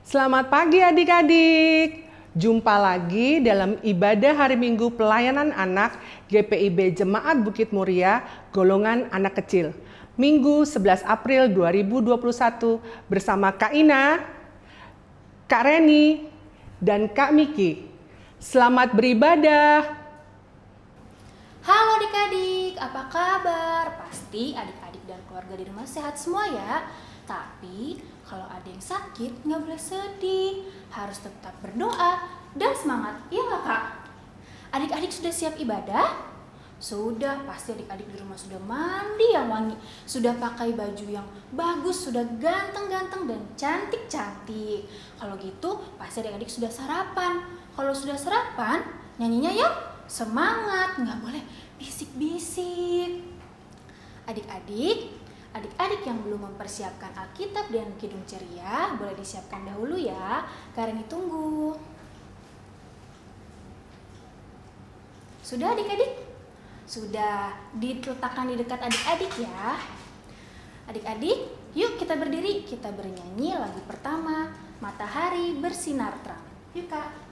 Selamat pagi adik-adik. Jumpa lagi dalam ibadah hari Minggu pelayanan anak GPIB Jemaat Bukit Muria golongan anak kecil. Minggu 11 April 2021 bersama Kak Ina, Kak Reni, dan Kak Miki. Selamat beribadah. Halo adik-adik, apa kabar? Pasti adik-adik dan keluarga di rumah sehat semua ya. Tapi kalau ada yang sakit nggak boleh sedih, harus tetap berdoa dan semangat, iya nggak Kak? Adik-adik sudah siap ibadah? Sudah, pasti adik-adik di rumah sudah mandi yang wangi, sudah pakai baju yang bagus, sudah ganteng-ganteng dan cantik-cantik. Kalau gitu pasti adik-adik sudah sarapan. Kalau sudah sarapan, nyanyinya yuk semangat, nggak boleh bisik-bisik. Adik-adik yang belum mempersiapkan Alkitab dan Kidung Ceria boleh disiapkan dahulu ya, karena ditunggu. Sudah adik-adik? Sudah diletakkan di dekat adik-adik ya. Adik-adik, yuk kita berdiri, kita bernyanyi lagu pertama, Matahari Bersinar Terang. Yuk Kak.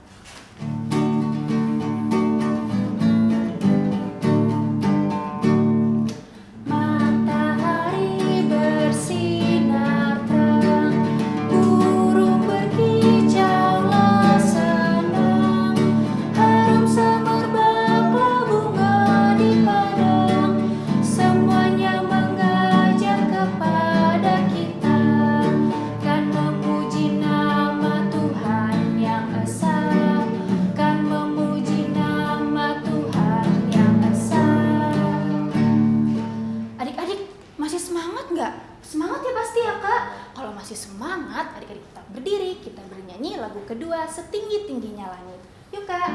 Semangat ya pasti ya Kak. Kalau masih semangat, adik-adik tetap berdiri. Kita bernyanyi lagu kedua, Setinggi-tingginya Langit. Yuk Kak.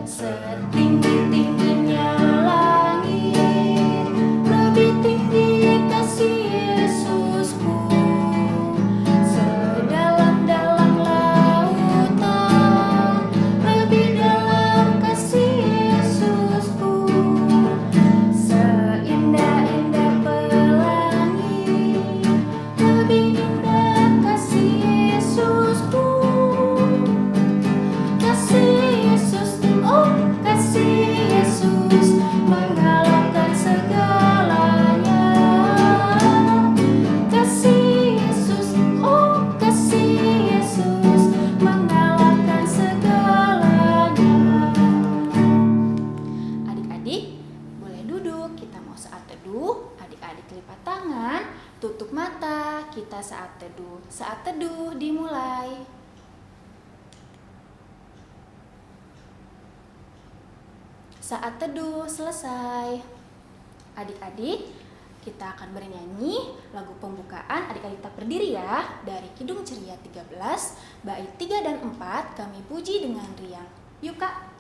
Setinggi-tingginya langit, lebih tinggi kasih Yesusku. Sedalam-dalam lautan, lebih dalam kasih Yesusku. Seindah-indah pelangi, lebih indah kasih Yesusku. Kasih Yesus, oh kasih Yesus, mengalahkan segalanya. Kasih Yesus, oh kasih Yesus, mengalahkan segalanya. Adik-adik boleh duduk, kita mau saat teduh. Adik-adik lipat tangan, tutup mata, kita saat teduh. Saat teduh dimulai. Saat teduh selesai. Adik-adik, kita akan bernyanyi lagu pembukaan. Adik-adik tetap berdiri ya. Dari Kidung Ceria 13, bait 3 dan 4, kami puji dengan riang. Yuk Kak.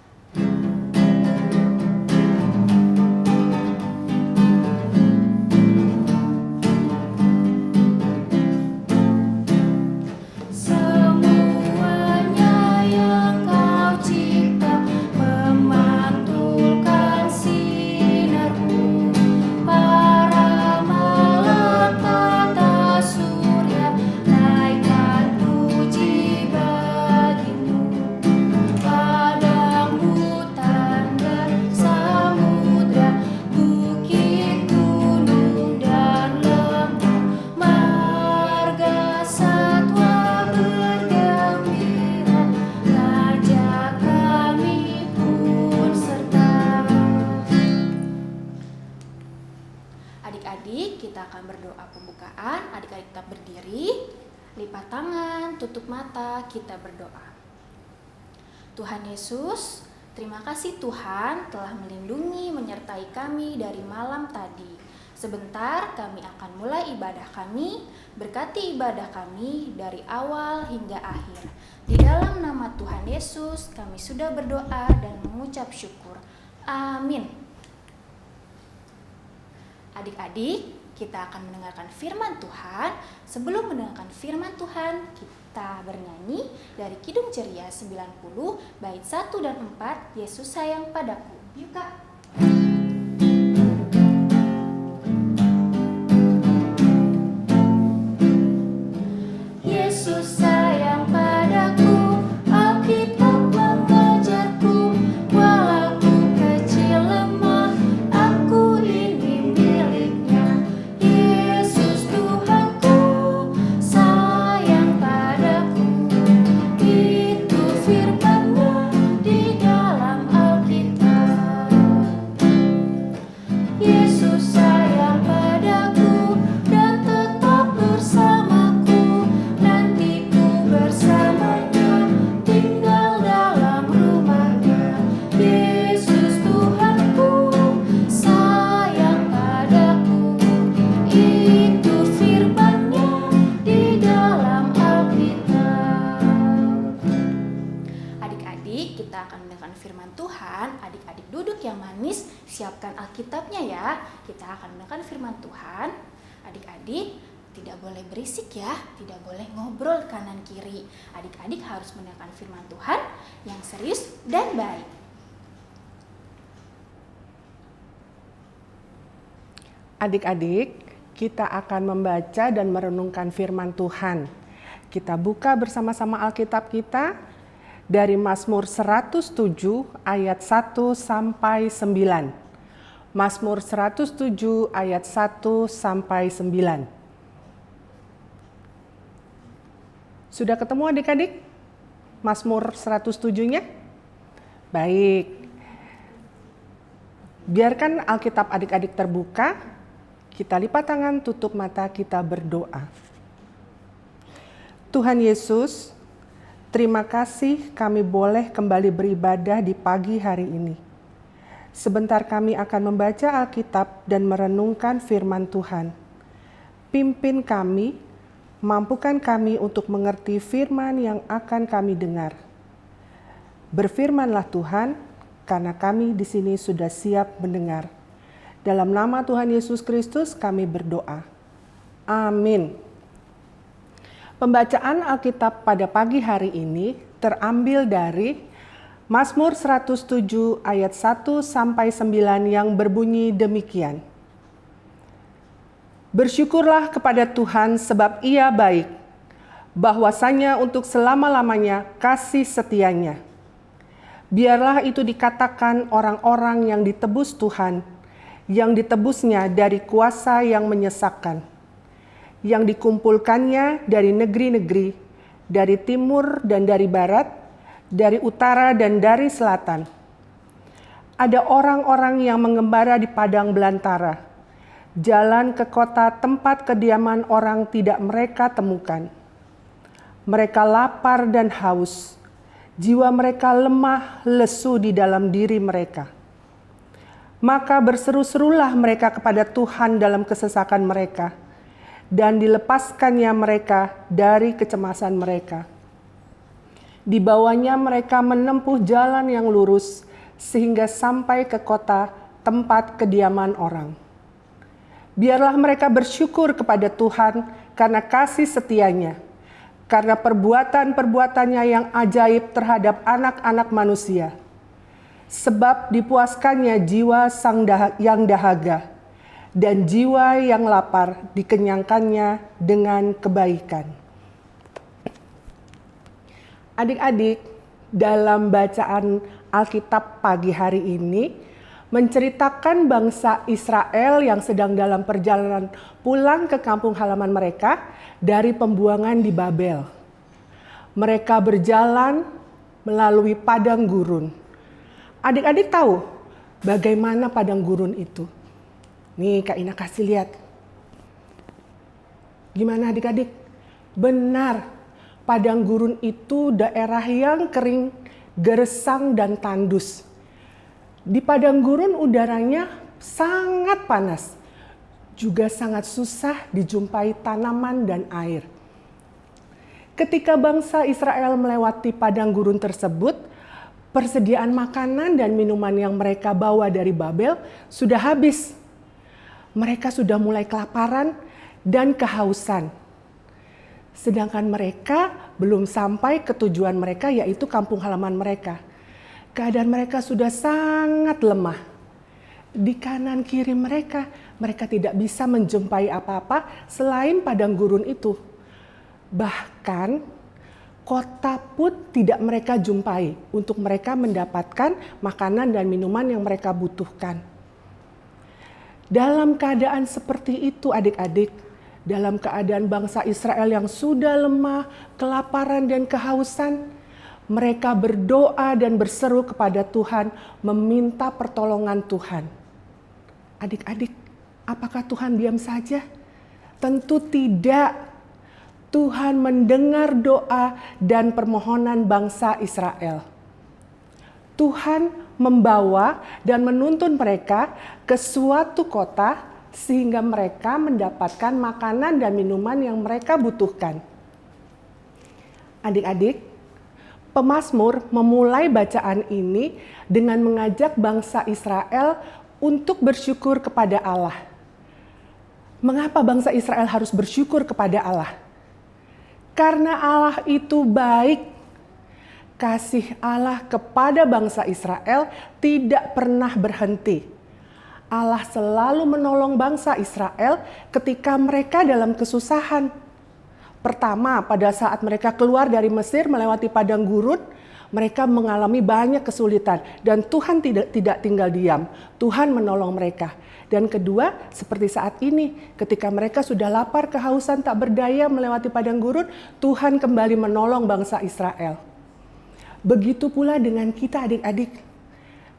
Semuanya yang kau cipta memantulkan sinarmu, para malaikat surya naikkan puji bagimu. Padang, hutan, dan samudra, bukit, gunung, dan lembah, marga satwa bergembira, ngajak kami pun serta. Adik-adik, kita akan berdoa pembukaan. Adik-adik tetap berdiri, lipat tangan, tutup mata, kita berdoa. Tuhan Yesus, terima kasih Tuhan telah melindungi, menyertai kami dari malam tadi. Sebentar kami akan mulai ibadah kami. Berkati ibadah kami dari awal hingga akhir. Di dalam nama Tuhan Yesus kami sudah berdoa dan mengucap syukur. Amin. Adik-adik, kita akan mendengarkan firman Tuhan. Sebelum mendengarkan firman Tuhan, kita bernyanyi dari Kidung Ceria 90, bait 1 dan 4, Yesus sayang padaku. Yuk Kak. Tuhan, adik-adik duduk yang manis, siapkan Alkitabnya ya. Kita akan mendengarkan firman Tuhan. Adik-adik tidak boleh berisik ya, tidak boleh ngobrol kanan kiri. Adik-adik harus mendengarkan firman Tuhan yang serius dan baik. Adik-adik, kita akan membaca dan merenungkan firman Tuhan. Kita buka bersama-sama Alkitab kita dari Mazmur 107 ayat 1 sampai 9. Mazmur 107 ayat 1 sampai 9. Sudah ketemu adik-adik? Mazmur 107-nya? Baik. Biarkan Alkitab adik-adik terbuka. Kita lipat tangan, tutup mata, kita berdoa. Tuhan Yesus, terima kasih kami boleh kembali beribadah di pagi hari ini. Sebentar kami akan membaca Alkitab dan merenungkan firman Tuhan. Pimpin kami, mampukan kami untuk mengerti firman yang akan kami dengar. Berfirmanlah Tuhan, karena kami di sini sudah siap mendengar. Dalam nama Tuhan Yesus Kristus kami berdoa. Amin. Pembacaan Alkitab pada pagi hari ini terambil dari Mazmur 107 ayat 1 sampai 9 yang berbunyi demikian. Bersyukurlah kepada Tuhan sebab Ia baik, bahwasanya untuk selama-lamanya kasih setianya. Biarlah itu dikatakan orang-orang yang ditebus Tuhan, yang ditebusnya dari kuasa yang menyesakkan, yang dikumpulkannya dari negeri-negeri, dari timur dan dari barat, dari utara dan dari selatan. Ada orang-orang yang mengembara di padang belantara, jalan ke kota tempat kediaman orang tidak mereka temukan. Mereka lapar dan haus, jiwa mereka lemah lesu di dalam diri mereka. Maka berseru-serulah mereka kepada Tuhan dalam kesesakan mereka, dan dilepaskannya mereka dari kecemasan mereka. Dibawanya mereka menempuh jalan yang lurus, sehingga sampai ke kota tempat kediaman orang. Biarlah mereka bersyukur kepada Tuhan karena kasih setianya, karena perbuatan-perbuatannya yang ajaib terhadap anak-anak manusia. Sebab dipuaskannya jiwa yang dahaga, dan jiwa yang lapar dikenyangkannya dengan kebaikan. Adik-adik, dalam bacaan Alkitab pagi hari ini, menceritakan bangsa Israel yang sedang dalam perjalanan pulang ke kampung halaman mereka dari pembuangan di Babel. Mereka berjalan melalui padang gurun. Adik-adik tahu bagaimana padang gurun itu? Nih Kak Ina kasih lihat. Gimana adik-adik? Benar, padang gurun itu daerah yang kering, gersang dan tandus. Di padang gurun udaranya sangat panas, juga sangat susah dijumpai tanaman dan air. Ketika bangsa Israel melewati padang gurun tersebut, persediaan makanan dan minuman yang mereka bawa dari Babel sudah habis. Mereka sudah mulai kelaparan dan kehausan. Sedangkan mereka belum sampai ke tujuan mereka, yaitu kampung halaman mereka. Keadaan mereka sudah sangat lemah. Di kanan kiri mereka tidak bisa menjumpai apa-apa selain padang gurun itu. Bahkan kota pun tidak mereka jumpai untuk mereka mendapatkan makanan dan minuman yang mereka butuhkan. Dalam keadaan seperti itu adik-adik, dalam keadaan bangsa Israel yang sudah lemah, kelaparan dan kehausan, mereka berdoa dan berseru kepada Tuhan, meminta pertolongan Tuhan. Adik-adik, apakah Tuhan diam saja? Tentu tidak. Tuhan mendengar doa dan permohonan bangsa Israel. Tuhan membawa dan menuntun mereka ke suatu kota sehingga mereka mendapatkan makanan dan minuman yang mereka butuhkan. Adik-adik, Pemazmur memulai bacaan ini dengan mengajak bangsa Israel untuk bersyukur kepada Allah. Mengapa bangsa Israel harus bersyukur kepada Allah? Karena Allah itu baik. Kasih Allah kepada bangsa Israel tidak pernah berhenti. Allah selalu menolong bangsa Israel ketika mereka dalam kesusahan. Pertama, pada saat mereka keluar dari Mesir melewati padang gurun, mereka mengalami banyak kesulitan dan Tuhan tidak tinggal diam. Tuhan menolong mereka. Dan kedua, seperti saat ini, ketika mereka sudah lapar, kehausan, tak berdaya melewati padang gurun, Tuhan kembali menolong bangsa Israel. Begitu pula dengan kita adik-adik.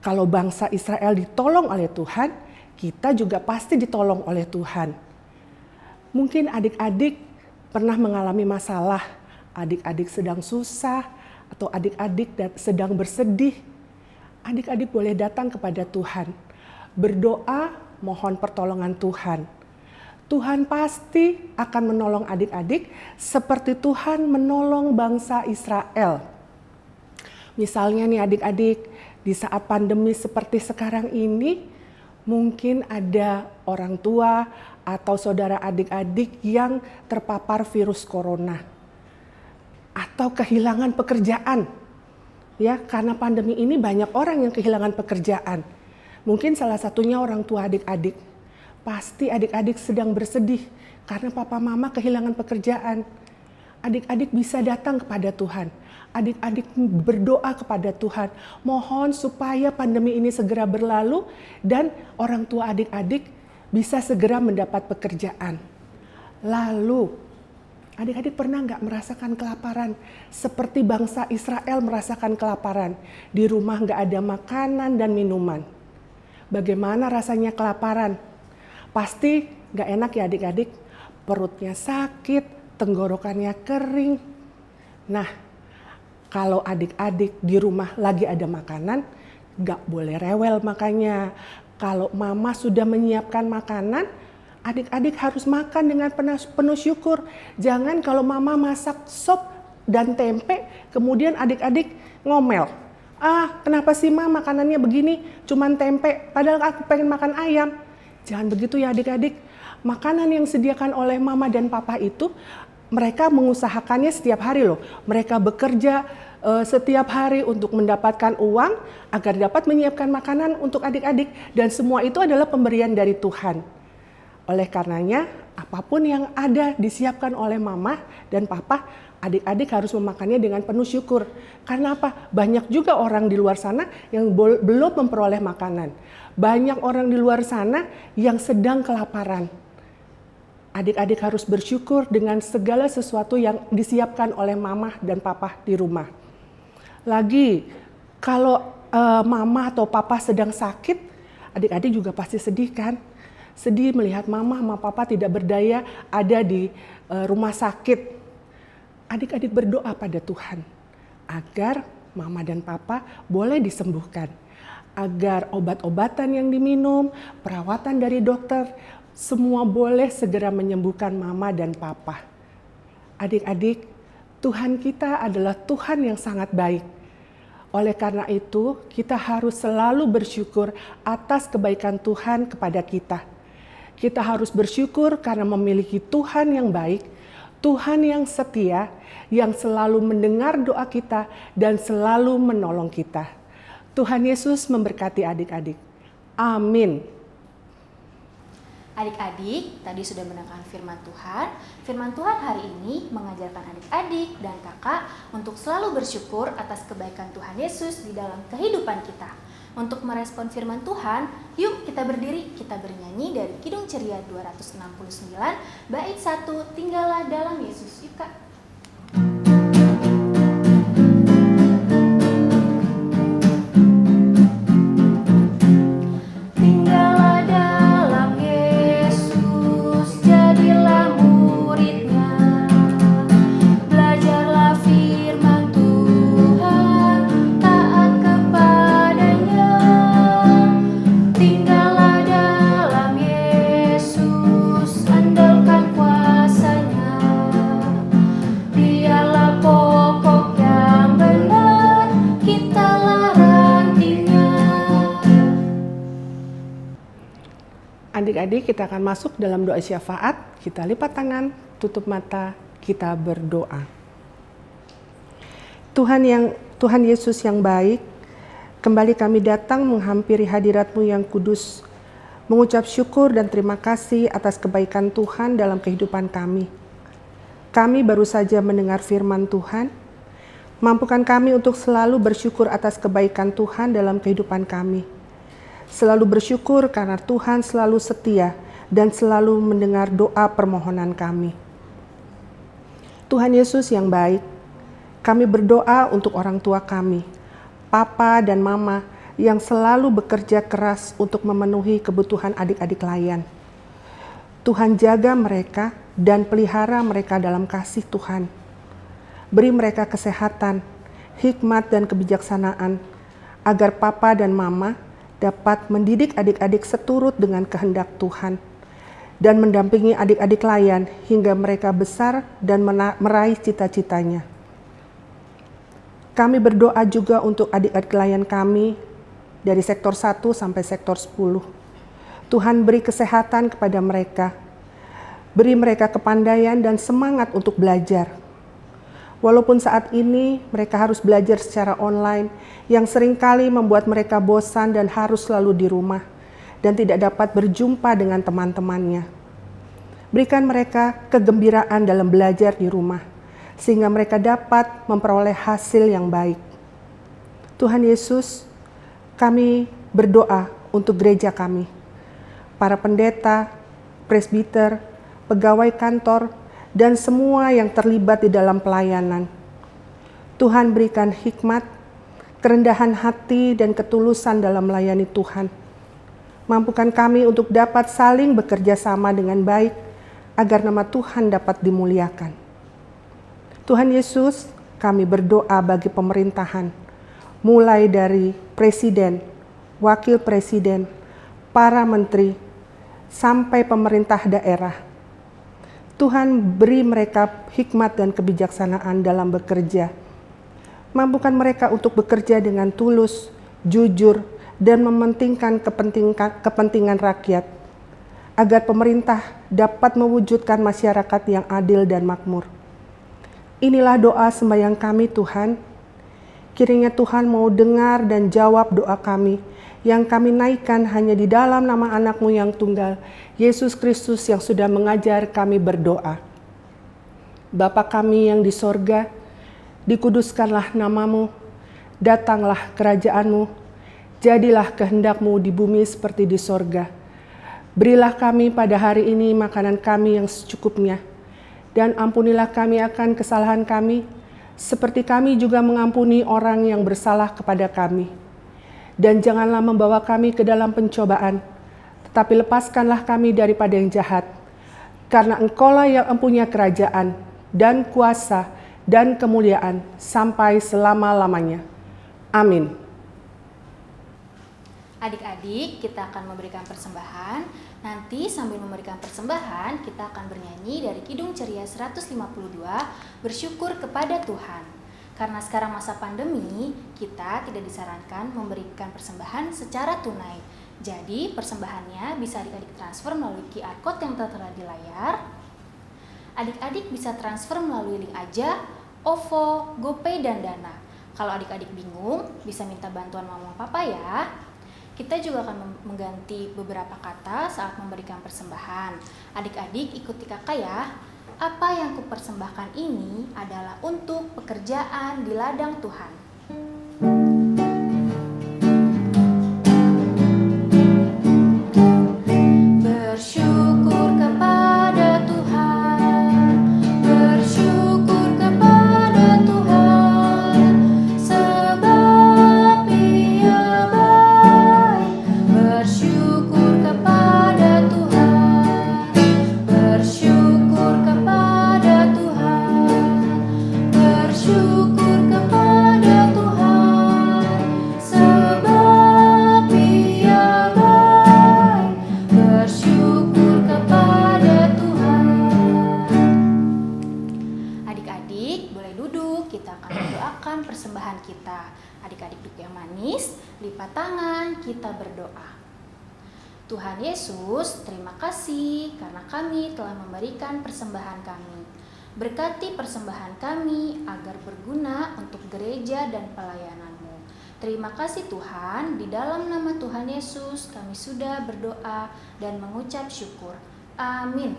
Kalau bangsa Israel ditolong oleh Tuhan, kita juga pasti ditolong oleh Tuhan. Mungkin adik-adik pernah mengalami masalah, adik-adik sedang susah, atau adik-adik sedang bersedih. Adik-adik boleh datang kepada Tuhan, berdoa, mohon pertolongan Tuhan. Tuhan pasti akan menolong adik-adik seperti Tuhan menolong bangsa Israel. Misalnya nih adik-adik, di saat pandemi seperti sekarang ini, mungkin ada orang tua atau saudara adik-adik yang terpapar virus corona atau kehilangan pekerjaan. Ya, karena pandemi ini banyak orang yang kehilangan pekerjaan. Mungkin salah satunya orang tua adik-adik. Pasti adik-adik sedang bersedih karena papa mama kehilangan pekerjaan. Adik-adik bisa datang kepada Tuhan. Adik-adik berdoa kepada Tuhan. Mohon supaya pandemi ini segera berlalu dan orang tua adik-adik bisa segera mendapat pekerjaan. Lalu, adik-adik pernah nggak merasakan kelaparan? Seperti bangsa Israel merasakan kelaparan. Di rumah nggak ada makanan dan minuman. Bagaimana rasanya kelaparan? Pasti nggak enak ya adik-adik. Perutnya sakit, tenggorokannya kering. Nah, kalau adik-adik di rumah lagi ada makanan, nggak boleh rewel makannya. Kalau mama sudah menyiapkan makanan, adik-adik harus makan dengan penuh syukur. Jangan kalau mama masak sop dan tempe, kemudian adik-adik ngomel. Kenapa sih ma makanannya begini, cuman tempe, padahal aku pengen makan ayam. Jangan begitu ya adik-adik. Makanan yang disediakan oleh mama dan papa itu, mereka mengusahakannya setiap hari loh. Mereka bekerja setiap hari untuk mendapatkan uang agar dapat menyiapkan makanan untuk adik-adik. Dan semua itu adalah pemberian dari Tuhan. Oleh karenanya, apapun yang ada disiapkan oleh mama dan papa, adik-adik harus memakannya dengan penuh syukur. Karena apa? Banyak juga orang di luar sana yang belum memperoleh makanan. Banyak orang di luar sana yang sedang kelaparan. Adik-adik harus bersyukur dengan segala sesuatu yang disiapkan oleh mama dan papa di rumah. Lagi, kalau mama atau papa sedang sakit, adik-adik juga pasti sedih kan? Sedih melihat mama sama papa tidak berdaya ada di rumah sakit. Adik-adik berdoa pada Tuhan agar mama dan papa boleh disembuhkan. Agar obat-obatan yang diminum, perawatan dari dokter, semua boleh segera menyembuhkan mama dan papa. Adik-adik, Tuhan kita adalah Tuhan yang sangat baik. Oleh karena itu, kita harus selalu bersyukur atas kebaikan Tuhan kepada kita. Kita harus bersyukur karena memiliki Tuhan yang baik, Tuhan yang setia, yang selalu mendengar doa kita dan selalu menolong kita. Tuhan Yesus memberkati adik-adik. Amin. Adik-adik, tadi sudah mendengarkan firman Tuhan. Firman Tuhan hari ini mengajarkan adik-adik dan kakak untuk selalu bersyukur atas kebaikan Tuhan Yesus di dalam kehidupan kita. Untuk merespon firman Tuhan, yuk kita berdiri, kita bernyanyi dari Kidung Ceria 269, bait 1, Tinggallah dalam Yesus. Yuk Kak. Adik-adik, kita akan masuk dalam doa syafaat. Kita lipat tangan, tutup mata, kita berdoa. Tuhan Yesus yang baik, kembali kami datang menghampiri hadirat-Mu yang kudus, mengucap syukur dan terima kasih atas kebaikan Tuhan dalam kehidupan kami. Kami baru saja mendengar firman Tuhan. Mampukan kami untuk selalu bersyukur atas kebaikan Tuhan dalam kehidupan kami. Selalu bersyukur karena Tuhan selalu setia dan selalu mendengar doa permohonan kami. Tuhan Yesus yang baik, kami berdoa untuk orang tua kami, Papa dan Mama yang selalu bekerja keras untuk memenuhi kebutuhan adik-adik layan. Tuhan jaga mereka dan pelihara mereka dalam kasih Tuhan. Beri mereka kesehatan, hikmat dan kebijaksanaan, agar Papa dan Mama dapat mendidik adik-adik seturut dengan kehendak Tuhan dan mendampingi adik-adik layan hingga mereka besar dan meraih cita-citanya. Kami berdoa juga untuk adik-adik layan kami dari sektor 1 sampai sektor 10. Tuhan beri kesehatan kepada mereka, beri mereka kepandaian dan semangat untuk belajar. Walaupun saat ini mereka harus belajar secara online yang seringkali membuat mereka bosan dan harus selalu di rumah dan tidak dapat berjumpa dengan teman-temannya. Berikan mereka kegembiraan dalam belajar di rumah sehingga mereka dapat memperoleh hasil yang baik. Tuhan Yesus, kami berdoa untuk gereja kami, para pendeta, presbiter, pegawai kantor, dan semua yang terlibat di dalam pelayanan. Tuhan berikan hikmat, kerendahan hati, dan ketulusan dalam melayani Tuhan. Mampukan kami untuk dapat saling bekerja sama dengan baik, agar nama Tuhan dapat dimuliakan. Tuhan Yesus, kami berdoa bagi pemerintahan, mulai dari presiden, wakil presiden, para menteri, sampai pemerintah daerah. Tuhan beri mereka hikmat dan kebijaksanaan dalam bekerja. Mampukan mereka untuk bekerja dengan tulus, jujur, dan mementingkan kepentingan rakyat, agar pemerintah dapat mewujudkan masyarakat yang adil dan makmur. Inilah doa sembahyang kami Tuhan. Kiranya Tuhan mau dengar dan jawab doa kami yang kami naikkan hanya di dalam nama anak-Mu yang tunggal, Yesus Kristus yang sudah mengajar kami berdoa. Bapa kami yang di sorga, dikuduskanlah nama-Mu, datanglah kerajaan-Mu, jadilah kehendak-Mu di bumi seperti di sorga. Berilah kami pada hari ini makanan kami yang secukupnya, dan ampunilah kami akan kesalahan kami, seperti kami juga mengampuni orang yang bersalah kepada kami. Dan janganlah membawa kami ke dalam pencobaan, tetapi lepaskanlah kami daripada yang jahat. Karena Engkau-lah yang mempunyai kerajaan, dan kuasa, dan kemuliaan, sampai selama-lamanya. Amin. Adik-adik, kita akan memberikan persembahan. Nanti sambil memberikan persembahan, kita akan bernyanyi dari Kidung Ceria 152, Bersyukur kepada Tuhan. Karena sekarang masa pandemi, kita tidak disarankan memberikan persembahan secara tunai. Jadi, persembahannya bisa adik-adik transfer melalui QR Code yang tertera di layar. Adik-adik bisa transfer melalui link aja, OVO, GoPay, dan Dana. Kalau adik-adik bingung, bisa minta bantuan mama papa ya. Kita juga akan mengganti beberapa kata saat memberikan persembahan. Adik-adik ikuti kakak ya. Apa yang kupersembahkan ini adalah untuk pekerjaan di ladang Tuhan. Bersyukur kepada Tuhan, bersyukur kepada Tuhan, sebab Ia baik. Bersyukur kepada Tuhan, bersyukur kepada Tuhan, bersyukur kepada Tuhan, sebab Ia baik. Bersyukur kepada Tuhan. Adik-adik boleh duduk, kita akan mendoakan persembahan kita. Adik-adik duduk yang manis, lipat tangan, kita berdoa. Tuhan Yesus, terima kasih karena kami telah memberikan persembahan kami. Berkati persembahan kami agar berguna untuk gereja dan pelayanan-Mu. Terima kasih Tuhan, di dalam nama Tuhan Yesus kami sudah berdoa dan mengucap syukur. Amin.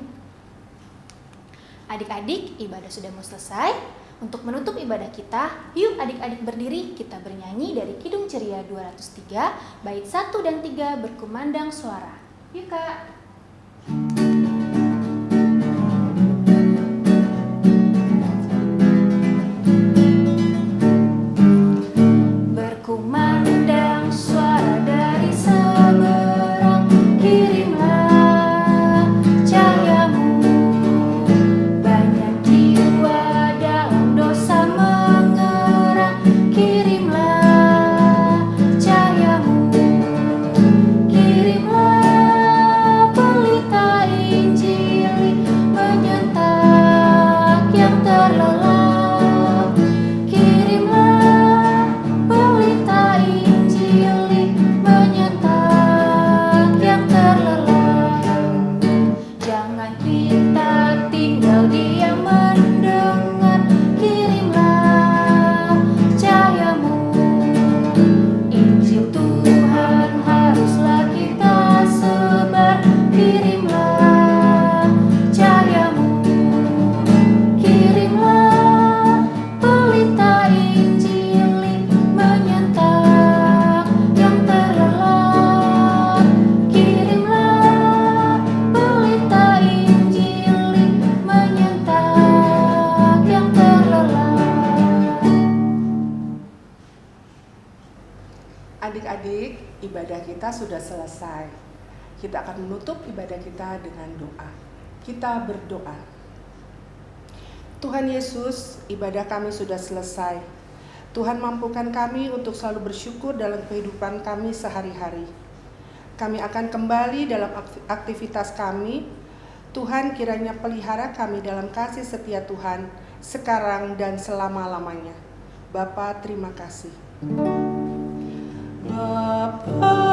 Adik-adik, ibadah sudah mau selesai. Untuk menutup ibadah kita, yuk adik-adik berdiri, kita bernyanyi dari Kidung Ceria 203, bait 1 dan 3 berkumandang suara. Yuk Kak. Berkumandang suara dari seberang, kirimlah cahayamu. Banyak jiwa dalam dosa mengerang, kirimlah cahayamu. Kirimlah pelita Injil menyentak yang terlelap. Kirimlah pelita Injil menyentak yang terlelap. Jangan kita tinggal diam mendengar, kirimlah cahayamu. Injil Tuhan haruslah kita sebar, kirimlah cahayamu. Kirimlah pelita Injil menyentak yang terlelap. Kirimlah pelita Injil menyentak yang terlelap. Adik-adik, ibadah kita sudah selesai. Kita akan menutup ibadah kita dengan doa. Kita berdoa. Tuhan Yesus, ibadah kami sudah selesai. Tuhan mampukan kami untuk selalu bersyukur dalam kehidupan kami sehari-hari. Kami akan kembali dalam aktivitas kami. Tuhan kiranya pelihara kami dalam kasih setia Tuhan sekarang dan selama-lamanya. Bapa, terima kasih. Bapa